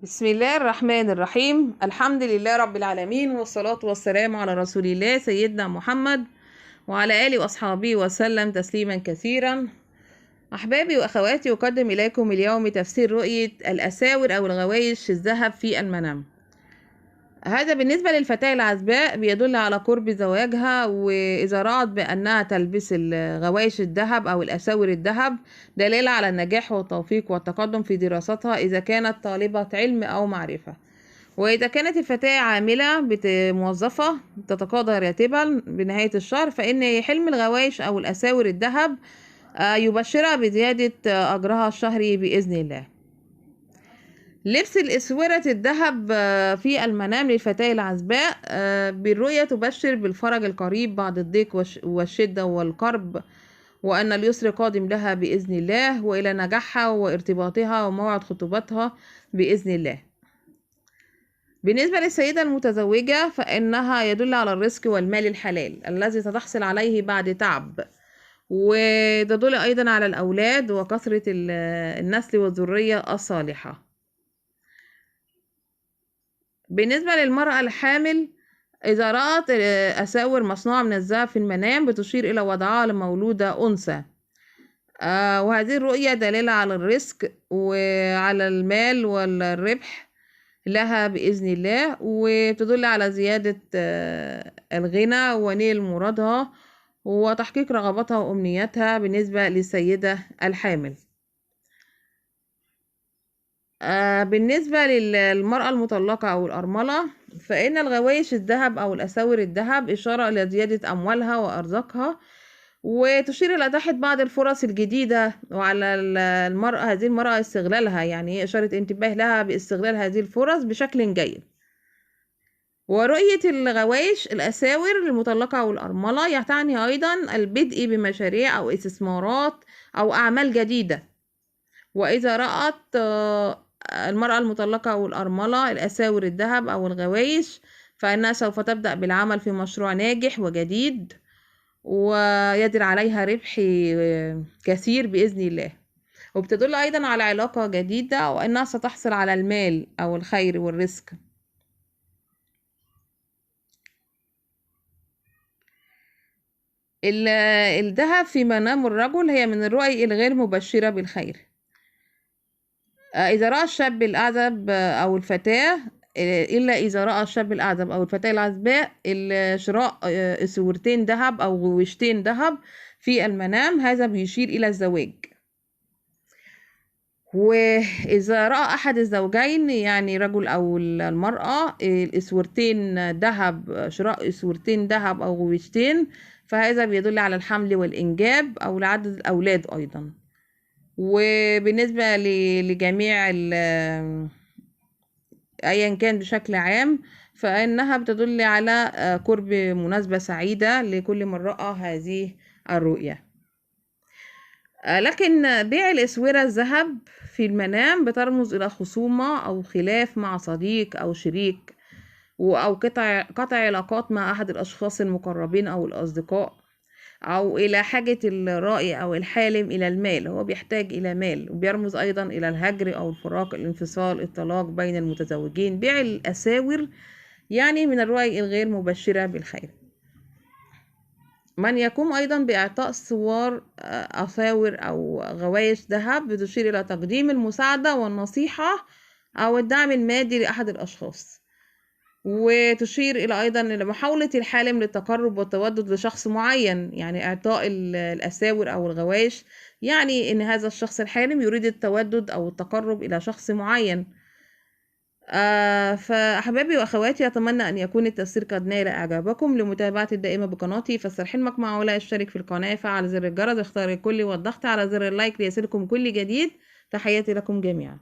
بسم الله الرحمن الرحيم. الحمد لله رب العالمين، والصلاة والسلام على رسول الله سيدنا محمد وعلى آله وأصحابه وسلم تسليما كثيرا. أحبابي وأخواتي، أقدم إليكم اليوم تفسير رؤية الأساور أو الغوايش الذهب في المنام. هذا بالنسبة للفتاة العزباء بيدل على قرب زواجها، وإذا رأت بأنها تلبس الغوايش الذهب أو الأساور الذهب دليل على النجاح والتوفيق والتقدم في دراستها إذا كانت طالبة علم أو معرفة. وإذا كانت الفتاة عاملة موظفة تتقاضى راتبا بنهاية الشهر، فإن حلم الغوايش أو الأساور الذهب يبشرها بزيادة أجرها الشهري بإذن الله. لبس الأسورة الذهب في المنام للفتاة العزباء بالرؤية تبشر بالفرج القريب بعد الضيق والشدة والكرب، وأن اليسر قادم لها بإذن الله، وإلى نجاحها وارتباطها وموعد خطوبتها بإذن الله. بالنسبة للسيدة المتزوجة فإنها يدل على الرزق والمال الحلال الذي ستحصل عليه بعد تعب، وتدل أيضا على الأولاد وكثرة النسل والذرية الصالحة. بالنسبة للمرأة الحامل، إذا رأت أساور مصنوعة من الذهب في المنام بتشير إلى وضعها لمولودة أنثى، وهذه الرؤية دليلة على الرزق وعلى المال والربح لها بإذن الله، وتدل على زيادة الغنى ونيل مرادها وتحقيق رغباتها وأمنياتها بالنسبة للسيدة الحامل. بالنسبة للمرأة المطلقة أو الأرملة، فإن الغوايش الذهب أو الأساور الذهب إشارة إلى زيادة أموالها وأرزاقها، وتشير إلى إتاحة بعض الفرص الجديدة، وعلى هذه المرأة استغلالها، يعني إشارة انتباه لها باستغلال هذه الفرص بشكل جيد. ورؤية الغوايش الأساور للمطلقة أو الأرملة تعني أيضا البدء بمشاريع أو استثمارات أو أعمال جديدة. وإذا رأت المرأة المطلقة أو الأرملة الأساور الذهب أو الغوايش فإنها سوف تبدأ بالعمل في مشروع ناجح وجديد، ويدر عليها ربح كثير بإذن الله. وبتدل أيضا على علاقة جديدة، وأنها ستحصل على المال أو الخير والرزق. الذهب في منام الرجل هي من الرؤي الغير مبشرة بالخير. إذا رأى الشاب الأعزب أو الفتاة، إلا إذا رأى الشاب الأعزب أو الفتاة العزباء شراء أسورتين ذهب أو غويشتين ذهب في المنام، هذا بيشير إلى الزواج. وإذا رأى أحد الزوجين، يعني رجل أو المرأة، الأسورتين ذهب، شراء أسورتين ذهب أو غويشتين، فهذا بيدل على الحمل والإنجاب أو لعدد الأولاد أيضا. وبالنسبة لجميع أيا كان بشكل عام، فإنها بتدل على قرب مناسبة سعيدة لكل من رأى هذه الرؤية. لكن بيع الأسورة الذهب في المنام بترمز إلى خصومة أو خلاف مع صديق أو شريك، أو قطع علاقات مع أحد الأشخاص المقربين أو الأصدقاء، أو إلى حاجة الرائي أو الحالم إلى المال، هو بيحتاج إلى مال. وبيرمز أيضا إلى الهجر أو الفراق، الانفصال، الطلاق بين المتزوجين. بيع الأساور يعني من الرؤي الغير مبشرة بالخير. من يقوم أيضا بإعطاء صور أساور أو غوايش ذهب بتشير إلى تقديم المساعدة والنصيحة أو الدعم المادي لأحد الأشخاص، وتشير إلى أيضا إلى محاولة الحالم للتقرب والتودد لشخص معين. يعني إعطاء الأساور أو الغوايش يعني إن هذا الشخص الحالم يريد التودد أو التقرب إلى شخص معين. فأحبابي وأخواتي، أتمنى أن يكون التفسير قد نال إعجابكم. لمتابعة الدائمة بقناتي فسر حلمك مع علا، اشترك في القناة، فعل زر الجرس، اختار الكل، والضغط على زر اللايك ليصلكم كل جديد. تحياتي لكم جميعا.